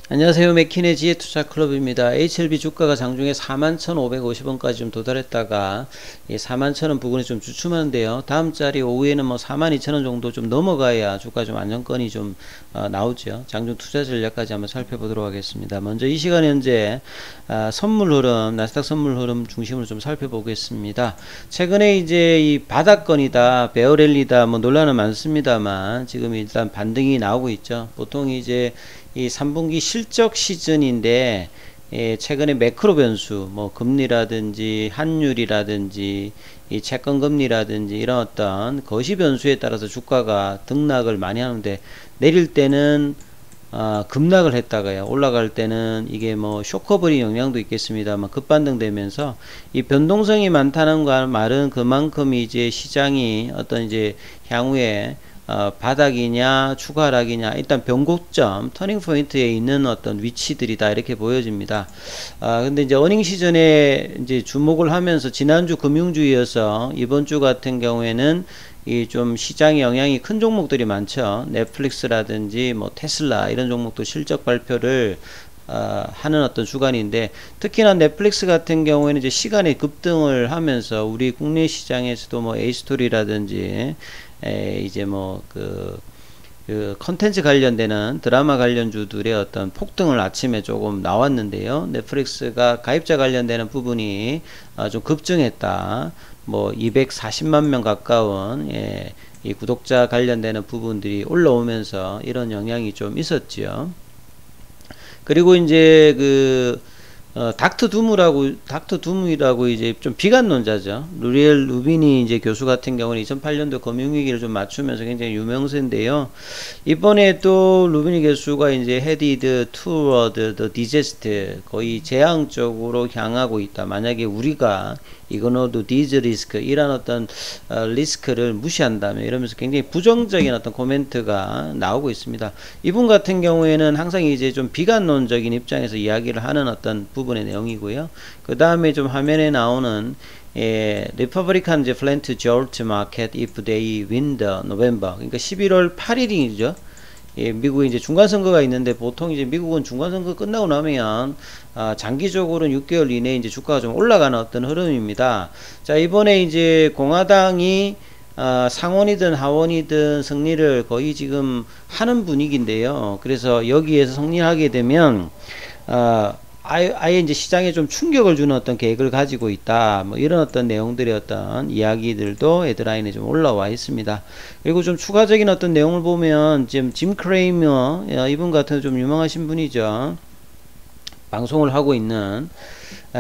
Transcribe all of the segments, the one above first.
안녕하세요. 맥킨의 지혜투자클럽입니다. HLB 주가가 장중에 41,550원까지 좀 도달했다가 41,000원 부근에 좀 주춤하는데요. 다음 자리 오후에는 뭐 42,000원 정도 좀 넘어가야 주가 좀 안정권이 좀 나오죠. 장중 투자 전략까지 한번 살펴보도록 하겠습니다. 먼저 이 시간 현재 선물 흐름, 나스닥 선물 흐름 중심으로 좀 살펴보겠습니다. 최근에 이제 이 바닥권이다, 베어랠리다 뭐 논란은 많습니다만 지금 일단 반등이 나오고 있죠. 보통 이제 이 3분기 실적 시즌인데 최근에 매크로 변수 뭐 금리라든지 환율이라든지 이 채권 금리라든지 이런 어떤 거시 변수에 따라서 주가가 등락을 많이 하는데, 내릴 때는 급락을 했다가요 올라갈 때는 이게 뭐 쇼커버리 영향도 있겠습니다만 급반등되면서 이 변동성이 많다는 말은 그만큼 이제 시장이 어떤 이제 향후에 바닥이냐 추가 하락이냐 일단 변곡점 터닝 포인트에 있는 어떤 위치들이다 이렇게 보여집니다. 근데 이제 어닝 시즌에 이제 주목을 하면서 지난주 금융주이어서 이번 주 같은 경우에는 이 좀 시장에 영향이 큰 종목들이 많죠. 넷플릭스라든지 뭐 테슬라 이런 종목도 실적 발표를 하는 어떤 주간인데, 특히나 넷플릭스 같은 경우에는 이제 시간에 급등을 하면서 우리 국내 시장에서도 뭐 에이스토리라든지 이제 뭐 그 컨텐츠 관련되는 드라마 관련주들의 어떤 폭등을 아침에 조금 나왔는데요. 넷플릭스가 가입자 관련되는 부분이 좀 급증했다. 뭐 240만 명 가까운 이 구독자 관련되는 부분들이 올라오면서 이런 영향이 좀 있었지요. 그리고 이제 닥터 둠이라고 이제 좀 비관론자죠. 루리엘 루비니 이제 교수 같은 경우는 2008년도 금융위기를 좀 맞추면서 굉장히 유명세인데요. 이번에 또 루비니 교수가 이제 headed toward the disaster, 거의 재앙 쪽으로 향하고 있다. 만약에 우리가 이거노도 디즈 리스크 이런 어떤 리스크를 무시한다면, 이러면서 굉장히 부정적인 어떤 코멘트가 나오고 있습니다. 이분 같은 경우에는 항상 이제 좀 비관론적인 입장에서 이야기를 하는 어떤 부분의 내용이고요. 그 다음에 좀 화면에 나오는 리퍼브리칸 이제 플랜트 조르트 마켓 if they win the November, 그러니까 11월 8일이죠. 미국에 이제 중간선거가 있는데, 보통 이제 미국은 중간선거 끝나고 나면 장기적으로는 6개월 이내에 이제 주가가 좀 올라가는 어떤 흐름입니다. 자, 이번에 이제 공화당이 상원이든 하원이든 승리를 거의 지금 하는 분위기인데요. 그래서 여기에서 승리하게 되면 아예 이제 시장에 좀 충격을 주는 어떤 계획을 가지고 있다. 뭐 이런 어떤 내용들의 어떤 이야기들도 헤드라인에 좀 올라와 있습니다. 그리고 좀 추가적인 어떤 내용을 보면 지금 짐 크레이머 이분 같은 좀 유명하신 분이죠. 방송을 하고 있는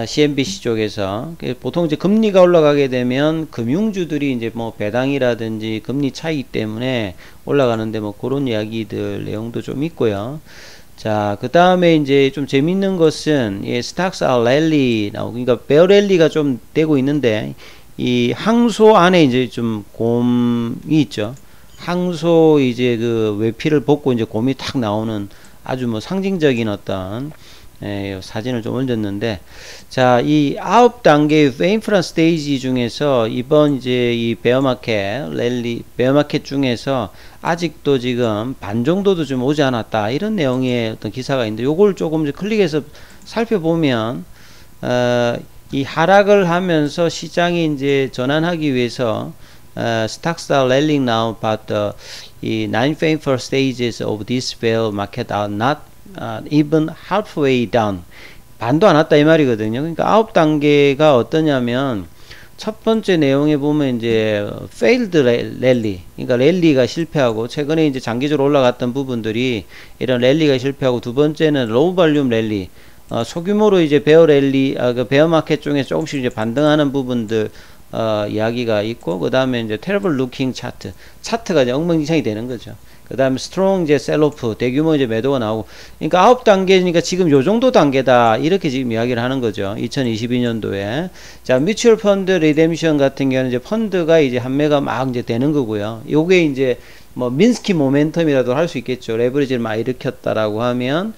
CNBC 쪽에서 보통 이제 금리가 올라가게 되면 금융주들이 이제 뭐 배당이라든지 금리 차이 때문에 올라가는데, 뭐 그런 이야기들 내용도 좀 있고요. 자, 그 다음에 이제 좀 재밌는 것은 스탁스 랠리 나오고, 그러니까 베어 랠리가 좀 되고 있는데, 이 항소 안에 이제 좀 곰이 있죠. 항소 이제 그 외피를 벗고 이제 곰이 탁 나오는 아주 뭐 상징적인 어떤 사진을 좀 얹었는데, 자, 이 9단계의 페인프란 스테이지 중에서 이번 이제 이 베어마켓 랠리 베어마켓 중에서 아직도 지금 반 정도도 좀 오지 않았다, 이런 내용의 어떤 기사가 있는데, 요걸 조금 클릭해서 살펴보면 이 하락을 하면서 시장이 이제 전환하기 위해서 stocks are rallying now, but 이 9 painful stages of this bear market are not even halfway down. 반도 안 왔다 이 말이거든요. 그러니까 9단계가 어떠냐면, 첫 번째 내용에 보면 이제 failed rally, 그러니까 랠리가 실패하고, 최근에 이제 장기적으로 올라갔던 부분들이 이런 랠리가 실패하고, 두 번째는 low volume rally, 소규모로 이제 베어 랠리, 그 베어 마켓 중에서 조금씩 이제 반등하는 부분들 이야기가 있고, 그 다음에 이제 terrible looking 차트가 이제 엉망진창이 되는 거죠. 그 다음에 스트롱 이제 셀오프, 대규모 이제 매도가 나오고, 그러니까 9단계니까 지금 요 정도 단계다, 이렇게 지금 이야기를 하는 거죠. 2022년도에. 자, 뮤추얼 펀드 리뎀션 같은 경우는 이제 펀드가 이제 판매가 막 이제 되는 거고요. 요게 이제 뭐 민스키 모멘텀이라도 할 수 있겠죠. 레버리지를 막 일으켰다라고 하면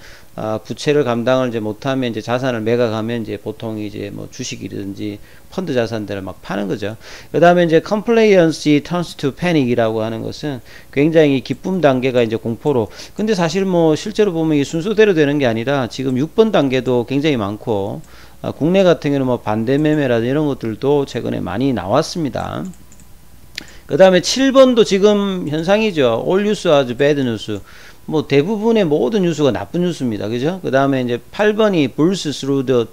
부채를 감당을 이제 못하면 이제 자산을 매각하면 이제 보통 이제 뭐 주식이든지 펀드 자산들을 막 파는 거죠. 그 다음에 이제 complacency turns to panic이라고 하는 것은 굉장히 기쁨 단계가 이제 공포로. 근데 사실 뭐 실제로 보면 이 순서대로 되는 게 아니라 지금 6번 단계도 굉장히 많고, 국내 같은 경우는 뭐 반대 매매라든지 이런 것들도 최근에 많이 나왔습니다. 그 다음에 7번도 지금 현상이죠. All news are bad news. 뭐 대부분의 모든 뉴스가 나쁜 뉴스입니다. 그죠? 그 다음에 이제 8번이 burst through the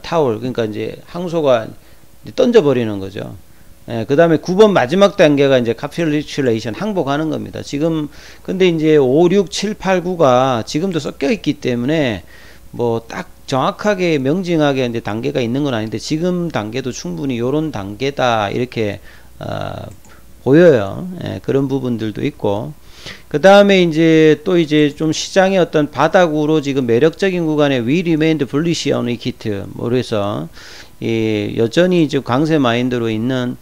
towel. 그러니까 이제 항소가 이제 던져버리는 거죠. 예, 그 다음에 9번 마지막 단계가 이제 capitulation, 항복하는 겁니다. 지금, 근데 이제 5, 6, 7, 8, 9가 지금도 섞여 있기 때문에 뭐 딱 정확하게 명징하게 이제 단계가 있는 건 아닌데 지금 단계도 충분히 요런 단계다. 이렇게, 보여요. 예, 그런 부분들도 있고. 그 다음에 이제 또 이제 좀 시장의 어떤 바닥으로 지금 매력적인 구간에 we remained bullish on it. 뭐 그래서 여전히 이제 강세 마인드로 있는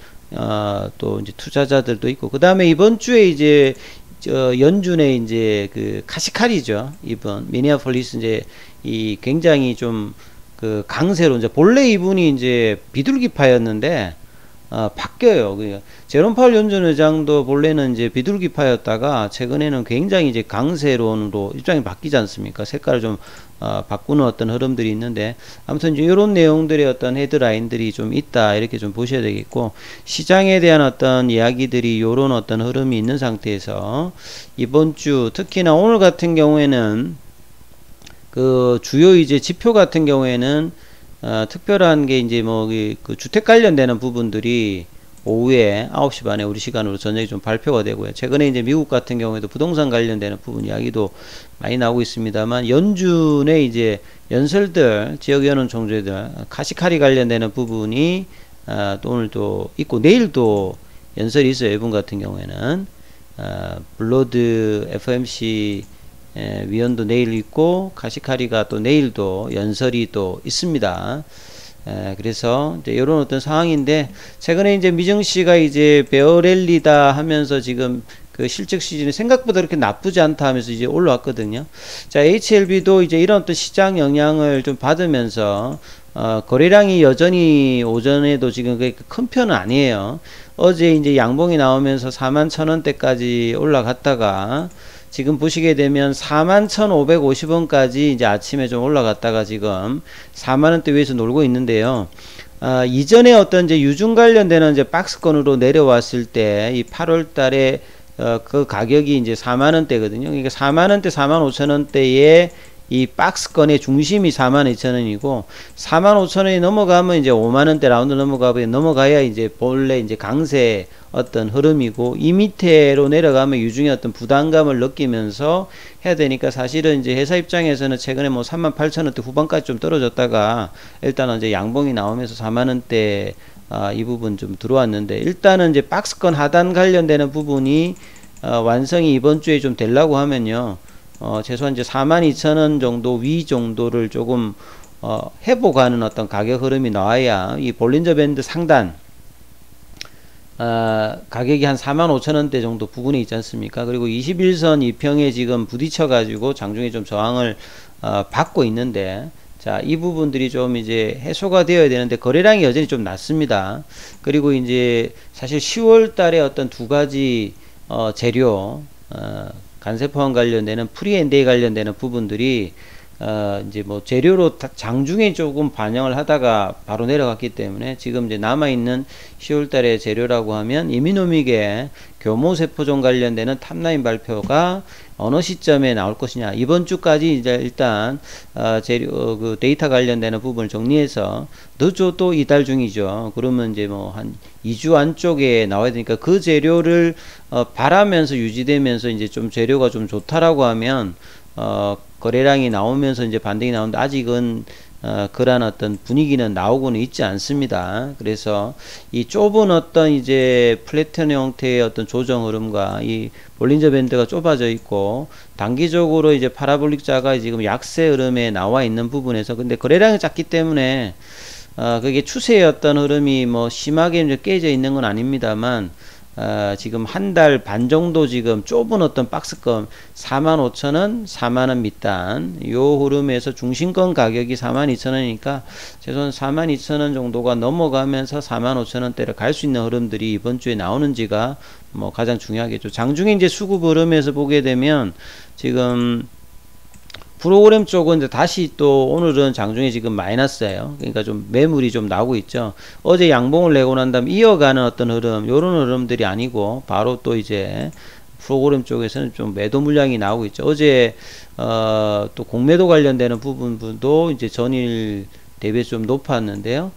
또 이제 투자자들도 있고. 그 다음에 이번 주에 이제 연준에 이제 그 카시칼이죠. 이번 미니애폴리스 이제 이 굉장히 좀 그 강세로 이제 본래 이분이 이제 비둘기파였는데 바뀌어요. 제롬 파월 연준 의장도 본래는 이제 비둘기파였다가 최근에는 굉장히 이제 강세론으로 입장이 바뀌지 않습니까? 색깔을 좀 바꾸는 어떤 흐름들이 있는데, 아무튼 이제 이런 내용들의 어떤 헤드라인들이 좀 있다. 이렇게 좀 보셔야 되겠고, 시장에 대한 어떤 이야기들이 이런 어떤 흐름이 있는 상태에서 이번 주 특히나 오늘 같은 경우에는 그 주요 이제 지표 같은 경우에는 특별한 게 이제 뭐 그 주택 관련되는 부분들이 오후에 9시 반에 우리 시간으로 저녁에 좀 발표가 되고요. 최근에 이제 미국 같은 경우에도 부동산 관련되는 부분 이야기도 많이 나오고 있습니다만, 연준의 이제 연설들, 지역연은 총재들, 카시카리 관련되는 부분이 또 오늘 또 있고, 내일도 연설이 있어요. 이분 같은 경우에는 블러드 FOMC 위원도 내일 있고, 카시카리가 또 내일도 연설이 또 있습니다. 그래서 이제 이런 어떤 상황인데, 최근에 이제 미정씨가 이제 베어랠리다 하면서 지금 그 실적 시즌이 생각보다 그렇게 나쁘지 않다 하면서 이제 올라왔거든요. 자, HLB도 이제 이런 어떤 시장 영향을 좀 받으면서 거래량이 여전히 오전에도 지금 그렇게 큰 편은 아니에요. 어제 이제 양봉이 나오면서 41,000원대까지 올라갔다가 지금 보시게 되면 41,550원까지 이제 아침에 좀 올라갔다가 지금 4만원대 위에서 놀고 있는데요. 이전에 어떤 이제 유중 관련되는 이제 박스권으로 내려왔을 때 이 8월 달에 그 가격이 이제 4만원대거든요. 그러니까 4만원대, 45,000원대에 이 박스권의 중심이 42,000원이고 45,000원이 넘어가면 이제 5만원대 라운드 넘어가야 이제 본래 이제 강세 어떤 흐름이고, 이 밑에로 내려가면 유중의 어떤 부담감을 느끼면서 해야 되니까, 사실은 이제 회사 입장에서는 최근에 뭐 38,000원대 후반까지 좀 떨어졌다가 일단은 이제 양봉이 나오면서 4만원대 이 부분 좀 들어왔는데, 일단은 이제 박스권 하단 관련되는 부분이 완성이 이번 주에 좀 되려고 하면요, 최소한 이제 42,000원 정도 위 정도를 조금 회복하는 어떤 가격 흐름이 나와야 이 볼린저 밴드 상단 가격이 한 45,000원대 정도 부근에 있지 않습니까? 그리고 21선 2평에 지금 부딪혀 가지고 장중에 좀 저항을 받고 있는데, 자, 이 부분들이 좀 이제 해소가 되어야 되는데 거래량이 여전히 좀 낮습니다. 그리고 이제 사실 10월 달에 어떤 두 가지 재료 간세포항 관련되는 프리앤데이 관련되는 부분들이 이제 뭐 재료로 장중에 조금 반영을 하다가 바로 내려갔기 때문에 지금 이제 남아있는 10월달에 재료라고 하면 이미노믹의 교모세포종 관련되는 탑라인 발표가 어느 시점에 나올 것이냐, 이번 주까지 이제 일단 재료 그 데이터 관련되는 부분을 정리해서 늦어도 또 이달 중이죠. 그러면 이제 뭐 한 2주 안쪽에 나와야 되니까 그 재료를 바라면서 유지되면서 이제 좀 재료가 좀 좋다라고 하면 거래량이 나오면서 이제 반등이 나오는데, 아직은 그러한 어떤 분위기는 나오고는 있지 않습니다. 그래서 이 좁은 어떤 이제 플래티넘 형태의 어떤 조정 흐름과 이 볼린저 밴드가 좁아져 있고, 단기적으로 이제 파라볼릭자가 지금 약세 흐름에 나와 있는 부분에서, 근데 거래량이 작기 때문에 그게 추세의 어떤 흐름이 뭐 심하게 이제 깨져 있는 건 아닙니다만, 지금 한 달 반 정도 지금 좁은 어떤 박스권 45,000원, 4만원 밑단 요 흐름에서 중심권 가격이 42,000원이니까 최소한 42,000원 정도가 넘어가면서 45,000원대를 갈 수 있는 흐름들이 이번 주에 나오는지가 뭐 가장 중요하겠죠. 장중에 이제 수급 흐름에서 보게 되면 지금 프로그램 쪽은 이제 다시 또 오늘은 장중에 지금 마이너스예요. 그러니까 좀 매물이 좀 나오고 있죠. 어제 양봉을 내고 난 다음 이어가는 어떤 흐름, 요런 흐름들이 아니고 바로 또 이제 프로그램 쪽에서는 좀 매도 물량이 나오고 있죠. 어제 또 공매도 관련되는 부분도 이제 전일 대비 좀 높았는데요.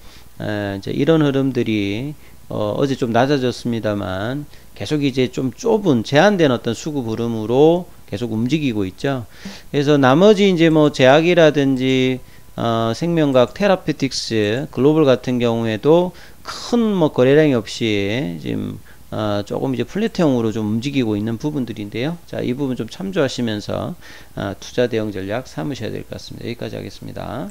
이제 이런 흐름들이 어제 좀 낮아졌습니다만 계속 이제 좀 좁은 제한된 어떤 수급 흐름으로 계속 움직이고 있죠. 그래서 나머지 이제 뭐 제약이라든지 생명과학, 테라피틱스, 글로벌 같은 경우에도 큰 뭐 거래량이 없이 지금 조금 이제 플랫형으로 좀 움직이고 있는 부분들인데요. 자, 이 부분 좀 참조하시면서 투자 대응 전략 삼으셔야 될 것 같습니다. 여기까지 하겠습니다.